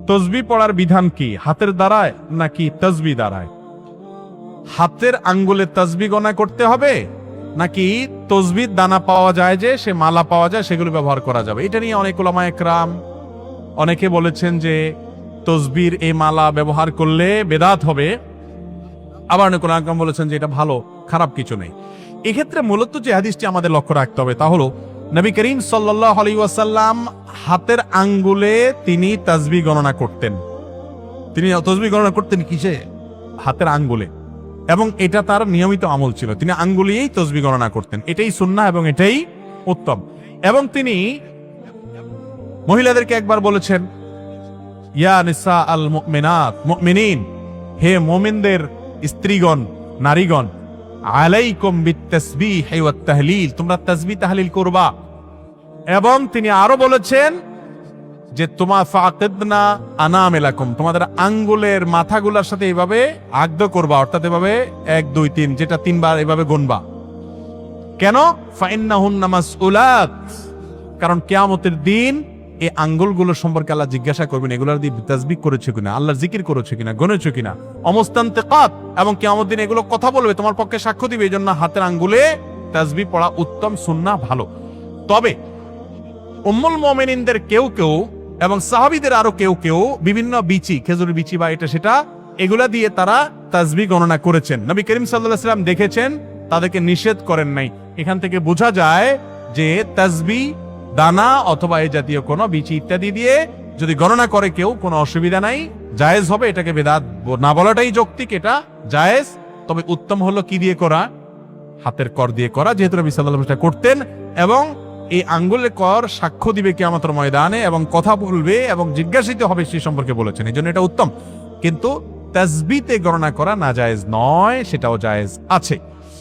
তসবিহ পড়ার বিধান কি? হাতের দ্বারায় নাকি তসবিহ দ্বারায়? হাতের আঙ্গুলে তসবিহ গণনা করতে হবে নাকি তসবিহ দানা পাওয়া যায়, যে সে মালা পাওয়া যায়, সেগুলো ব্যবহার করা যাবে? এটা নিয়ে অনেক উলামা একরাম অনেকে বলেছেন যে তসবির এই মালা ব্যবহার করলে বেদাত হবে, আবার অনেক উলামা একরাম বলেছেন যে এটা ভালো, খারাপ কিছু নেই। এক্ষেত্রে মূলত যে হাদিসটি আমাদের লক্ষ্য রাখতে হবে তা হলো নবী করিম সাল্লাল্লাহু আলাইহি ওয়াসাল্লাম হাতের আঙ্গুলে তিনি তাসবিহ গণনা করতেন। তিনি তাসবিহ গণনা করতেন কিসে? হাতের আঙ্গুলে, এবং এটা তার নিয়মিত আমল ছিল। তিনি আঙ্গুলিয়েই তাসবিহ গণনা করতেন, এটাই সুন্নাহ এবং এটাই উত্তম। এবং তিনি মহিলাদেরকে একবার বলেছেন, ইয়া নিসা আল মুমিনাত মুমিনিন, হে মুমিনদের স্ত্রীগণ, নারীগণ, আলাইকুম বিত্তাসবিহ ওয়াত তাহলিল, তোমরা তাসবিহ তাহলিল করবা। এবং তিনি আরো বলেছেন যে তোমা ফাকিদনা আনামিলাকুম, তোমাদের আঙ্গুলের মাথাগুলোর সাথে এইভাবে আগদ করবা, অর্থাৎ এভাবে 1 2 3 যেটা 3 বার এভাবে গুনবা। কেন? ফাইন্নাহুন্না মাসউলাত, কারণ কিয়ামতের দিন এই আঙ্গুলগুলো সম্পর্কে আল্লাহ জিজ্ঞাসা করবেন, এগুলোর দিয়ে তাসবিহ করেছো কিনা, আল্লাহর জিকির করেছো কিনা, গুনেছো কিনা। অমস্তান্তিকাত, এবং কিয়ামত দিন এগুলো কথা বলবে, তোমার পক্ষে সাক্ষ্য দিবে। এই জন্য হাতের আঙ্গুলে তাসবিহ পড়া উত্তম, সুন্নাহ, ভালো। তবে উম্মুল মুমিনিনদের কেউ কেউ এবং সাহাবীদের আরো কেউ কেউ বিভিন্ন বিচি, খেজুরের বিচি বা এটা সেটা, এগুলা দিয়ে তারা তাসবিহ গণনা করেছেন। নবী করিম সাল্লাল্লাহু আলাইহি ওয়াসাল্লাম দেখেছেন, তাদেরকে নিষেধ করেন নাই। এখান থেকে বোঝা যায় যে তাসবিহ দানা অথবা এই জাতীয় কোনো বিচি ইত্যাদি দিয়ে যদি গণনা করে কেউ, কোনো অসুবিধা নাই, জায়েজ হবে। এটাকে বেদাত না বলাটাই যৌক্তিক, এটা জায়েজ। তবে উত্তম হলো কি দিয়ে করা? হাতের কর দিয়ে করা, যেহেতু নবী সাল্লাল্লাহু আলাইহি ওয়াসাল্লাম করতেন। এবং এই আঙ্গুলের কর সাক্ষ্য দিবে কিয়ামতের ময়দানে, এবং কথা বলবে এবং জিজ্ঞাসিত হবে সে সম্পর্কে বলেছেন, এই জন্য এটা উত্তম। কিন্তু তাসবিহতে গণনা করা নাজায়েজ নয়, সেটাও জায়েজ আছে।